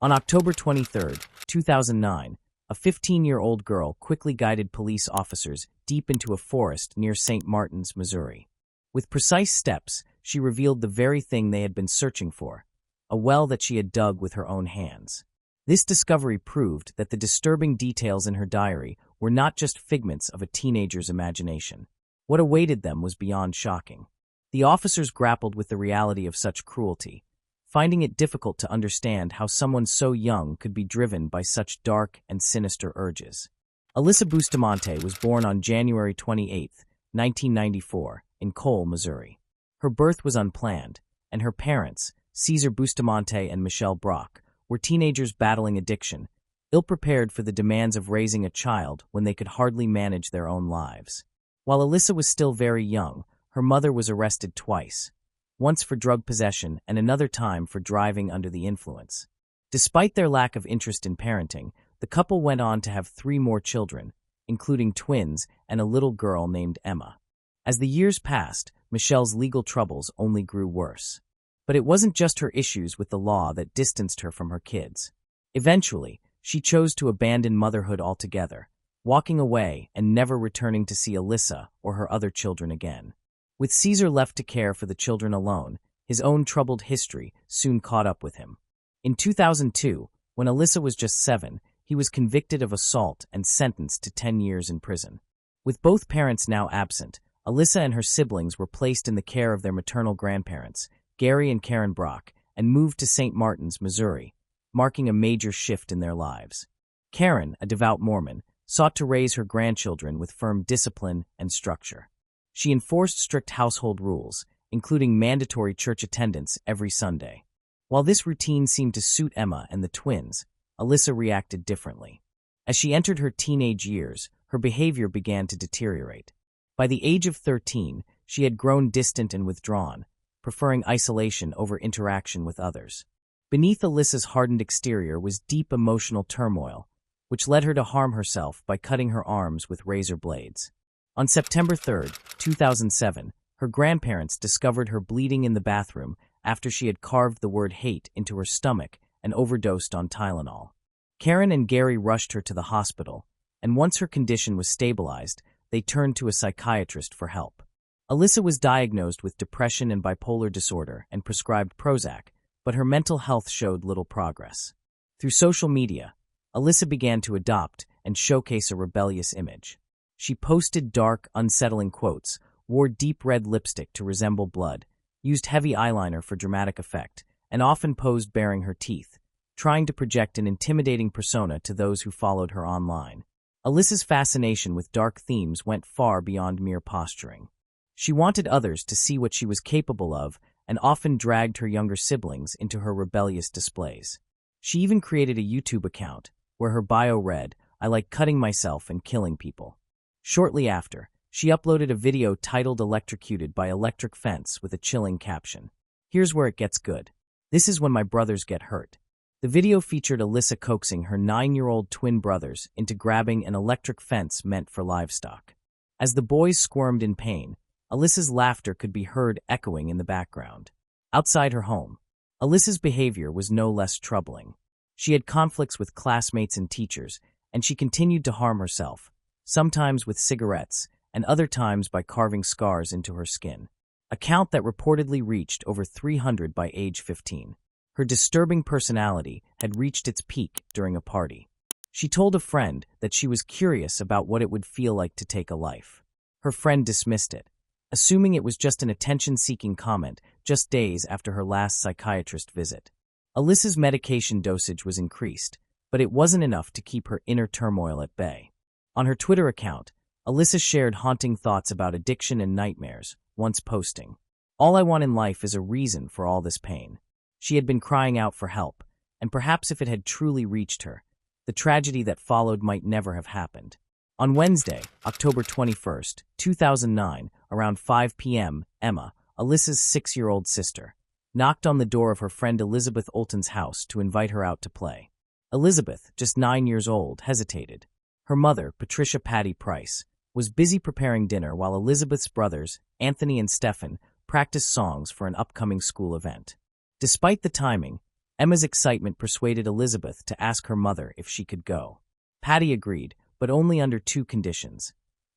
On October 23, 2009, a 15-year-old girl quickly guided police officers deep into a forest near St. Martin's, Missouri. With precise steps, she revealed the very thing they had been searching for, a well that she had dug with her own hands. This discovery proved that the disturbing details in her diary were not just figments of a teenager's imagination. What awaited them was beyond shocking. The officers grappled with the reality of such cruelty, finding it difficult to understand how someone so young could be driven by such dark and sinister urges. Alyssa Bustamante was born on January 28, 1994, in Cole, Missouri. Her birth was unplanned, and her parents, Cesar Bustamante and Michelle Brock, were teenagers battling addiction, ill-prepared for the demands of raising a child when they could hardly manage their own lives. While Alyssa was still very young, her mother was arrested twice, once for drug possession and another time for driving under the influence. Despite their lack of interest in parenting, the couple went on to have 3 more children, including twins and a little girl named Emma. As the years passed, Michelle's legal troubles only grew worse. But it wasn't just her issues with the law that distanced her from her kids. Eventually, she chose to abandon motherhood altogether, walking away and never returning to see Alyssa or her other children again. With Cesar left to care for the children alone, his own troubled history soon caught up with him. In 2002, when Alyssa was just 7, he was convicted of assault and sentenced to 10 years in prison. With both parents now absent, Alyssa and her siblings were placed in the care of their maternal grandparents, Gary and Karen Brock, and moved to St. Martin's, Missouri, marking a major shift in their lives. Karen, a devout Mormon, sought to raise her grandchildren with firm discipline and structure. She enforced strict household rules, including mandatory church attendance every Sunday. While this routine seemed to suit Emma and the twins, Alyssa reacted differently. As she entered her teenage years, her behavior began to deteriorate. By the age of 13, she had grown distant and withdrawn, preferring isolation over interaction with others. Beneath Alyssa's hardened exterior was deep emotional turmoil, which led her to harm herself by cutting her arms with razor blades. On September 3, 2007, her grandparents discovered her bleeding in the bathroom after she had carved the word hate into her stomach and overdosed on Tylenol. Karen and Gary rushed her to the hospital, and once her condition was stabilized, they turned to a psychiatrist for help. Alyssa was diagnosed with depression and bipolar disorder and prescribed Prozac, but her mental health showed little progress. Through social media, Alyssa began to adopt and showcase a rebellious image. She posted dark, unsettling quotes, wore deep red lipstick to resemble blood, used heavy eyeliner for dramatic effect, and often posed baring her teeth, trying to project an intimidating persona to those who followed her online. Alyssa's fascination with dark themes went far beyond mere posturing. She wanted others to see what she was capable of and often dragged her younger siblings into her rebellious displays. She even created a YouTube account where her bio read, "I like cutting myself and killing people." Shortly after, she uploaded a video titled "Electrocuted by Electric Fence" with a chilling caption. "Here's where it gets good. This is when my brothers get hurt." The video featured Alyssa coaxing her 9-year-old twin brothers into grabbing an electric fence meant for livestock. As the boys squirmed in pain, Alyssa's laughter could be heard echoing in the background. Outside her home, Alyssa's behavior was no less troubling. She had conflicts with classmates and teachers, and she continued to harm herself, sometimes with cigarettes and other times by carving scars into her skin, a count that reportedly reached over 300 by age 15. Her disturbing personality had reached its peak during a party. She told a friend that she was curious about what it would feel like to take a life. Her friend dismissed it, assuming it was just an attention-seeking comment just days after her last psychiatrist visit. Alyssa's medication dosage was increased, but it wasn't enough to keep her inner turmoil at bay. On her Twitter account, Alyssa shared haunting thoughts about addiction and nightmares, once posting, "All I want in life is a reason for all this pain." She had been crying out for help, and perhaps if it had truly reached her, the tragedy that followed might never have happened. On Wednesday, October 21, 2009, around 5 p.m., Emma, Alyssa's 6-year-old sister, knocked on the door of her friend Elizabeth Olton's house to invite her out to play. Elizabeth, just 9 years old, hesitated. Her mother, Patricia Patty Price, was busy preparing dinner while Elizabeth's brothers, Anthony and Stephen, practiced songs for an upcoming school event. Despite the timing, Emma's excitement persuaded Elizabeth to ask her mother if she could go. Patty agreed, but only under two conditions.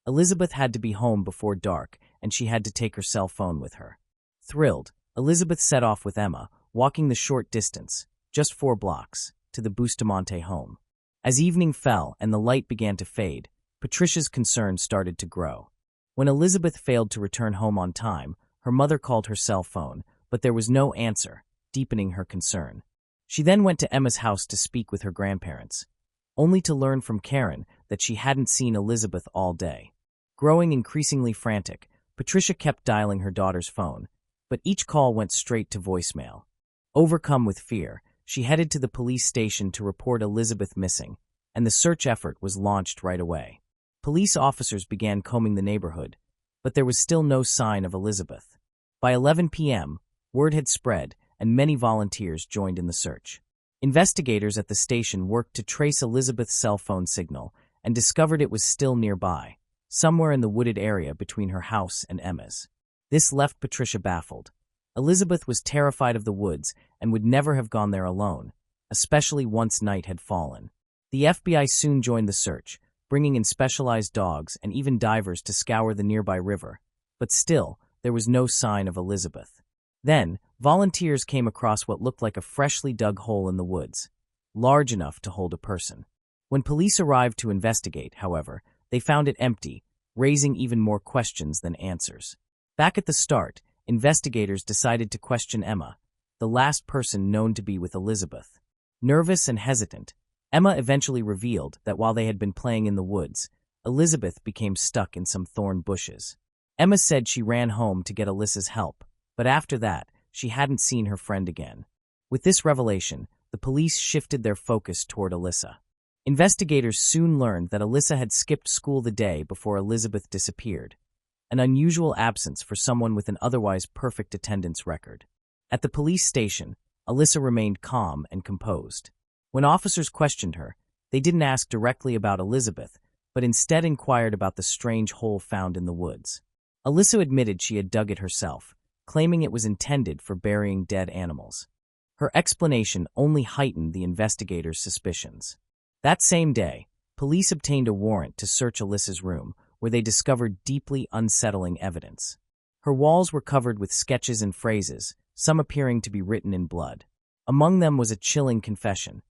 Elizabeth had to be home before dark, and she had to take her cell phone with her. Thrilled, Elizabeth set off with Emma, walking the short distance, just 4 blocks, to the Bustamante home. As evening fell and the light began to fade, Patricia's concern started to grow. When Elizabeth failed to return home on time, her mother called her cell phone, but there was no answer, deepening her concern. She then went to Emma's house to speak with her grandparents, only to learn from Karen that she hadn't seen Elizabeth all day. Growing increasingly frantic, Patricia kept dialing her daughter's phone, but each call went straight to voicemail. Overcome with fear, she headed to the police station to report Elizabeth missing, and the search effort was launched right away. Police officers began combing the neighborhood, but there was still no sign of Elizabeth. By 11 p.m., word had spread, and many volunteers joined in the search. Investigators at the station worked to trace Elizabeth's cell phone signal and discovered it was still nearby, somewhere in the wooded area between her house and Emma's. This left Patricia baffled. Elizabeth was terrified of the woods and would never have gone there alone, especially once night had fallen. The FBI soon joined the search, bringing in specialized dogs and even divers to scour the nearby river, but still, there was no sign of Elizabeth. Then, volunteers came across what looked like a freshly dug hole in the woods, large enough to hold a person. When police arrived to investigate, however, they found it empty, raising even more questions than answers. Back at the start, investigators decided to question Emma, the last person known to be with Elizabeth. Nervous and hesitant, Emma eventually revealed that while they had been playing in the woods, Elizabeth became stuck in some thorn bushes. Emma said she ran home to get Alyssa's help, but after that, she hadn't seen her friend again. With this revelation, the police shifted their focus toward Alyssa. Investigators soon learned that Alyssa had skipped school the day before Elizabeth disappeared, an unusual absence for someone with an otherwise perfect attendance record. At the police station, Alyssa remained calm and composed. When officers questioned her, they didn't ask directly about Elizabeth, but instead inquired about the strange hole found in the woods. Alyssa admitted she had dug it herself, claiming it was intended for burying dead animals. Her explanation only heightened the investigators' suspicions. That same day, police obtained a warrant to search Alyssa's room, where they discovered deeply unsettling evidence. Her walls were covered with sketches and phrases, some appearing to be written in blood. Among them was a chilling confession.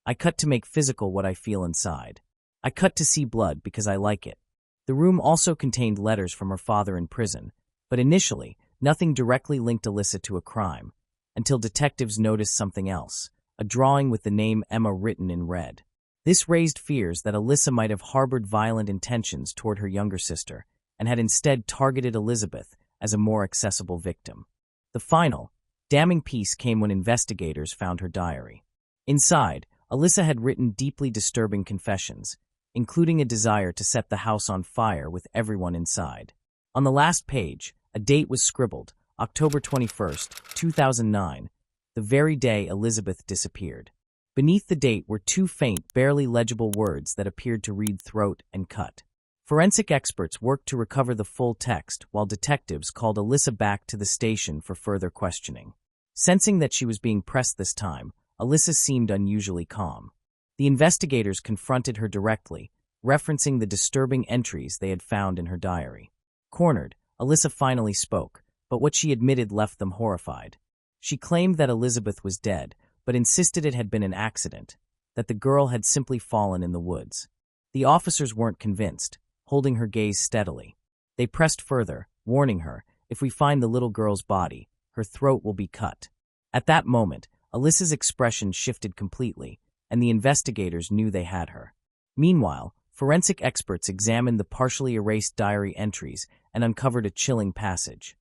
"I cut to make physical what I feel inside. I cut to see blood because I like it." The room also contained letters from her father in prison, but initially, nothing directly linked Alyssa to a crime, until detectives noticed something else, a drawing with the name Emma written in red. This raised fears that Alyssa might have harbored violent intentions toward her younger sister and had instead targeted Elizabeth as a more accessible victim. The final, damning piece came when investigators found her diary. Inside, Alyssa had written deeply disturbing confessions, including a desire to set the house on fire with everyone inside. On the last page, a date was scribbled, October 21st, 2009, the very day Elizabeth disappeared. Beneath the date were two faint, barely legible words that appeared to read "throat" and "cut." Forensic experts worked to recover the full text, while detectives called Alyssa back to the station for further questioning. Sensing that she was being pressed this time, Alyssa seemed unusually calm. The investigators confronted her directly, referencing the disturbing entries they had found in her diary. Cornered, Alyssa finally spoke, but what she admitted left them horrified. She claimed that Elizabeth was dead, but insisted it had been an accident, that the girl had simply fallen in the woods. The officers weren't convinced, holding her gaze steadily. They pressed further, warning her, "If we find the little girl's body, her throat will be cut." At that moment, Alyssa's expression shifted completely, and the investigators knew they had her. Meanwhile, forensic experts examined the partially erased diary entries and uncovered a chilling passage.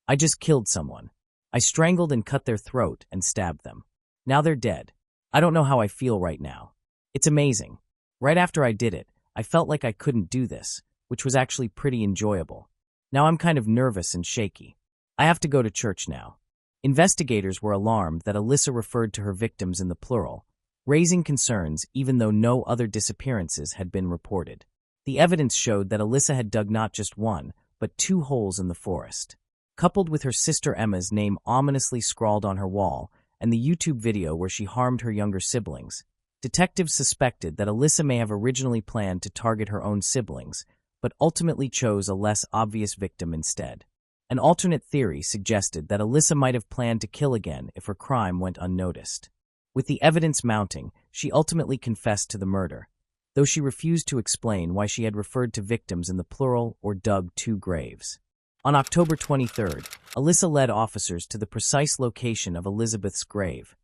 "I just killed someone. I strangled and cut their throat and stabbed them. Now they're dead. I don't know how I feel right now. It's amazing. Right after I did it, I felt like I couldn't do this, which was actually pretty enjoyable. Now I'm kind of nervous and shaky. I have to go to church now." Investigators were alarmed that Alyssa referred to her victims in the plural, raising concerns even though no other disappearances had been reported. The evidence showed that Alyssa had dug not just one, but 2 holes in the forest. Coupled with her sister Emma's name ominously scrawled on her wall, and the YouTube video where she harmed her younger siblings. Detectives suspected that Alyssa may have originally planned to target her own siblings, but ultimately chose a less obvious victim instead. An alternate theory suggested that Alyssa might have planned to kill again if her crime went unnoticed. With the evidence mounting, she ultimately confessed to the murder, though she refused to explain why she had referred to victims in the plural or dug two graves. On October 23rd, Alyssa led officers to the precise location of Elizabeth's grave,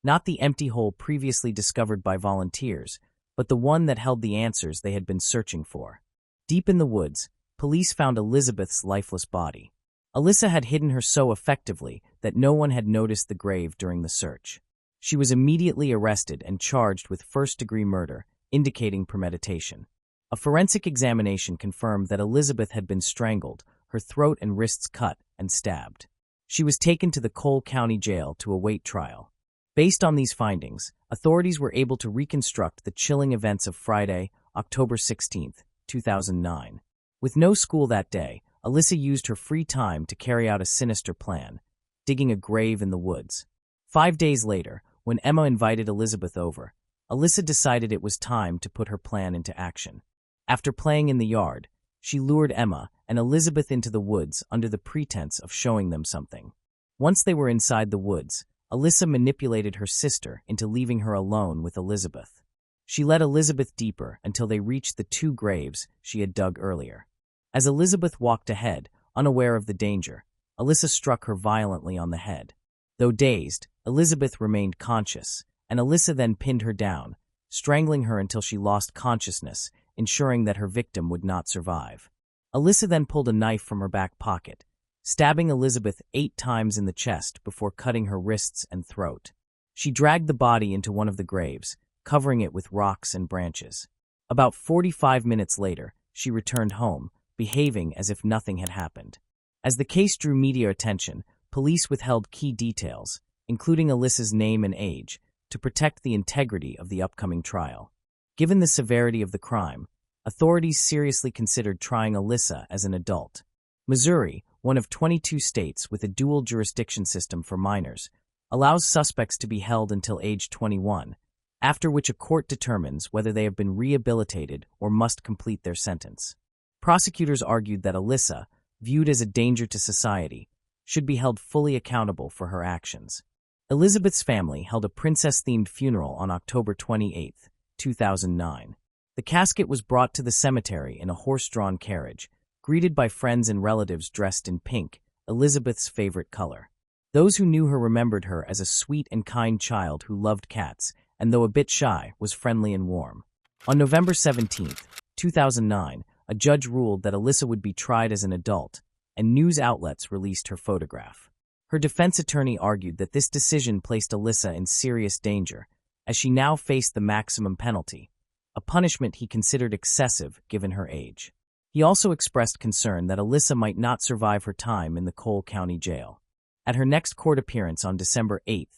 not the empty hole previously discovered by volunteers, but the one that held the answers they had been searching for. Deep in the woods, police found Elizabeth's lifeless body. Alyssa had hidden her so effectively that no one had noticed the grave during the search. She was immediately arrested and charged with first-degree murder, indicating premeditation. A forensic examination confirmed that Elizabeth had been strangled, her throat and wrists cut and stabbed. She was taken to the Cole County Jail to await trial. Based on these findings, authorities were able to reconstruct the chilling events of Friday, October 16, 2009. With no school that day, Alyssa used her free time to carry out a sinister plan, digging a grave in the woods. 5 days later, when Emma invited Elizabeth over, Alyssa decided it was time to put her plan into action. After playing in the yard, she lured Emma and Elizabeth into the woods under the pretense of showing them something. Once they were inside the woods, Alyssa manipulated her sister into leaving her alone with Elizabeth. She led Elizabeth deeper until they reached the two graves she had dug earlier. As Elizabeth walked ahead, unaware of the danger, Alyssa struck her violently on the head. Though dazed, Elizabeth remained conscious, and Alyssa then pinned her down, strangling her until she lost consciousness, ensuring that her victim would not survive. Alyssa then pulled a knife from her back pocket, stabbing Elizabeth 8 times in the chest before cutting her wrists and throat. She dragged the body into one of the graves, covering it with rocks and branches. About 45 minutes later, she returned home, behaving as if nothing had happened. As the case drew media attention, police withheld key details, including Alyssa's name and age, to protect the integrity of the upcoming trial. Given the severity of the crime, authorities seriously considered trying Alyssa as an adult. Missouri, one of 22 states with a dual jurisdiction system for minors, allows suspects to be held until age 21, after which a court determines whether they have been rehabilitated or must complete their sentence. Prosecutors argued that Alyssa, viewed as a danger to society, should be held fully accountable for her actions. Elizabeth's family held a princess-themed funeral on October 28, 2009. The casket was brought to the cemetery in a horse-drawn carriage, greeted by friends and relatives dressed in pink, Elizabeth's favorite color. Those who knew her remembered her as a sweet and kind child who loved cats, and though a bit shy, was friendly and warm. On November 17, 2009, a judge ruled that Alyssa would be tried as an adult, and news outlets released her photograph. Her defense attorney argued that this decision placed Alyssa in serious danger, as she now faced the maximum penalty, a punishment he considered excessive given her age. He also expressed concern that Alyssa might not survive her time in the Cole County Jail. At her next court appearance on December 8,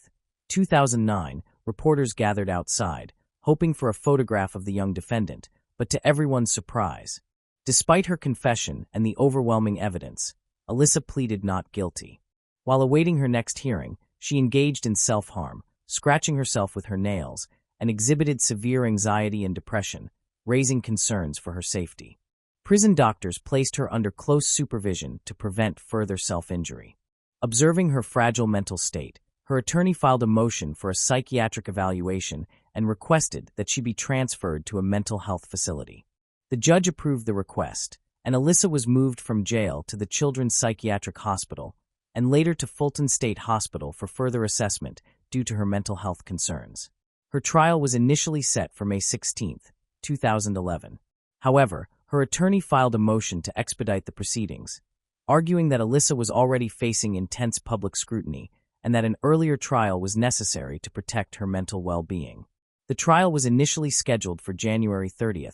2009, reporters gathered outside, hoping for a photograph of the young defendant, but to everyone's surprise, despite her confession and the overwhelming evidence, Alyssa pleaded not guilty. While awaiting her next hearing, she engaged in self-harm, scratching herself with her nails, and exhibited severe anxiety and depression, raising concerns for her safety. Prison doctors placed her under close supervision to prevent further self-injury. Observing her fragile mental state, her attorney filed a motion for a psychiatric evaluation and requested that she be transferred to a mental health facility. The judge approved the request, and Alyssa was moved from jail to the Children's Psychiatric Hospital and later to Fulton State Hospital for further assessment due to her mental health concerns. Her trial was initially set for May 16, 2011. However, her attorney filed a motion to expedite the proceedings, arguing that Alyssa was already facing intense public scrutiny and that an earlier trial was necessary to protect her mental well-being. The trial was initially scheduled for January 30,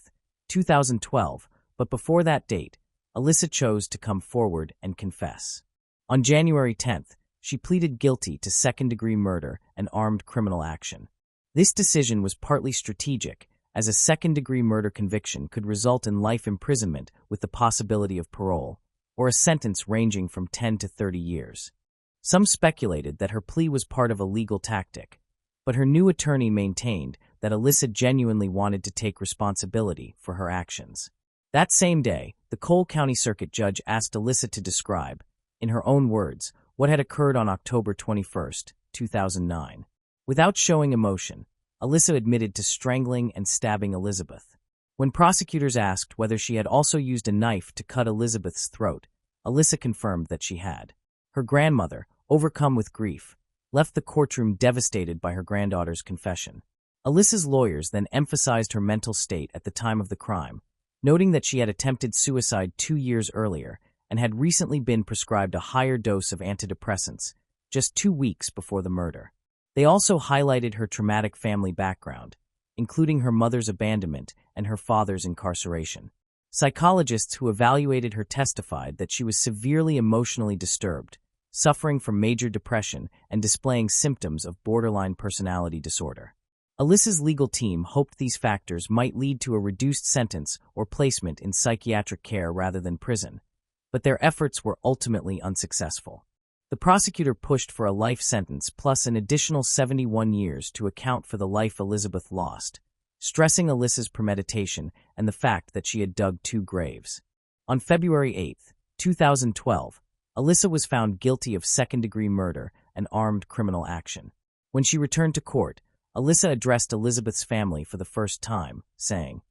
2012, but before that date, Alyssa chose to come forward and confess. On January 10, she pleaded guilty to second-degree murder and armed criminal action. This decision was partly strategic, as a second-degree murder conviction could result in life imprisonment with the possibility of parole, or a sentence ranging from 10 to 30 years. Some speculated that her plea was part of a legal tactic, but her new attorney maintained that Alyssa genuinely wanted to take responsibility for her actions. That same day, the Cole County Circuit Judge asked Alyssa to describe, in her own words, what had occurred on October 21, 2009. Without showing emotion, Alyssa admitted to strangling and stabbing Elizabeth. When prosecutors asked whether she had also used a knife to cut Elizabeth's throat, Alyssa confirmed that she had. Her grandmother, overcome with grief, left the courtroom devastated by her granddaughter's confession. Alyssa's lawyers then emphasized her mental state at the time of the crime, noting that she had attempted suicide 2 years earlier and had recently been prescribed a higher dose of antidepressants, just 2 weeks before the murder. They also highlighted her traumatic family background, including her mother's abandonment and her father's incarceration. Psychologists who evaluated her testified that she was severely emotionally disturbed, suffering from major depression and displaying symptoms of borderline personality disorder. Alyssa's legal team hoped these factors might lead to a reduced sentence or placement in psychiatric care rather than prison, but their efforts were ultimately unsuccessful. The prosecutor pushed for a life sentence plus an additional 71 years to account for the life Elizabeth lost, stressing Alyssa's premeditation and the fact that she had dug 2 graves. On February 8, 2012, Alyssa was found guilty of second-degree murder and armed criminal action. When she returned to court, Alyssa addressed Elizabeth's family for the first time, saying,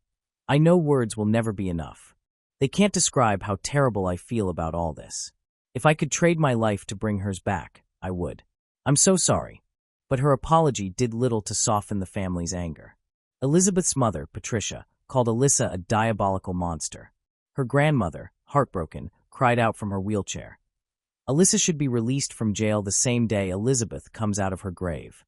"I know words will never be enough. They can't describe how terrible I feel about all this. If I could trade my life to bring hers back, I would. I'm so sorry." But her apology did little to soften the family's anger. Elizabeth's mother, Patricia, called Alyssa a diabolical monster. Her grandmother, heartbroken, cried out from her wheelchair. Alyssa should be released from jail the same day Elizabeth comes out of her grave.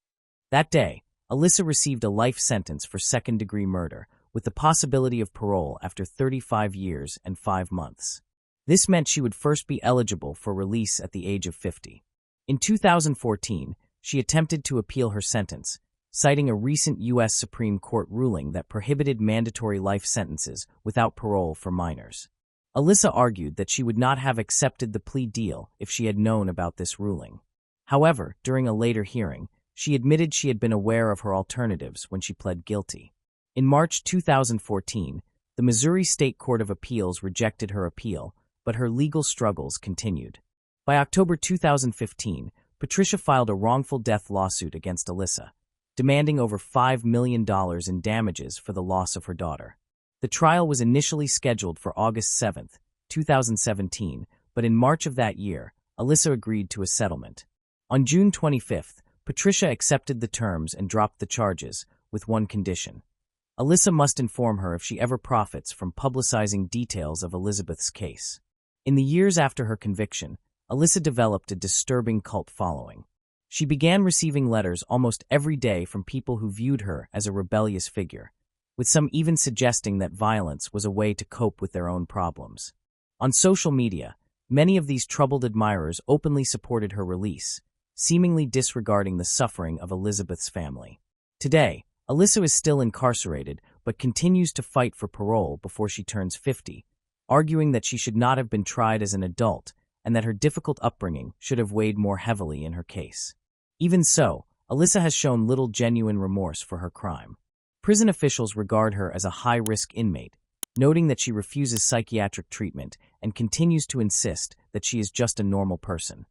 That day, Alyssa received a life sentence for second-degree murder, with the possibility of parole after 35 years and 5 months. This meant she would first be eligible for release at the age of 50. In 2014, she attempted to appeal her sentence, citing a recent U.S. Supreme Court ruling that prohibited mandatory life sentences without parole for minors. Alyssa argued that she would not have accepted the plea deal if she had known about this ruling. However, during a later hearing, she admitted she had been aware of her alternatives when she pled guilty. In March 2014, the Missouri State Court of Appeals rejected her appeal, but her legal struggles continued. By October 2015, Patricia filed a wrongful death lawsuit against Alyssa, demanding over $5 million in damages for the loss of her daughter. The trial was initially scheduled for August 7, 2017, but in March of that year, Alyssa agreed to a settlement. On June 25, Patricia accepted the terms and dropped the charges, with one condition. Alyssa must inform her if she ever profits from publicizing details of Elizabeth's case. In the years after her conviction, Alyssa developed a disturbing cult following. She began receiving letters almost every day from people who viewed her as a rebellious figure, with some even suggesting that violence was a way to cope with their own problems. On social media, many of these troubled admirers openly supported her release, seemingly disregarding the suffering of Elizabeth's family. Today, Alyssa is still incarcerated but continues to fight for parole before she turns 50, arguing that she should not have been tried as an adult and that her difficult upbringing should have weighed more heavily in her case. Even so, Alyssa has shown little genuine remorse for her crime. Prison officials regard her as a high-risk inmate, noting that she refuses psychiatric treatment and continues to insist that she is just a normal person.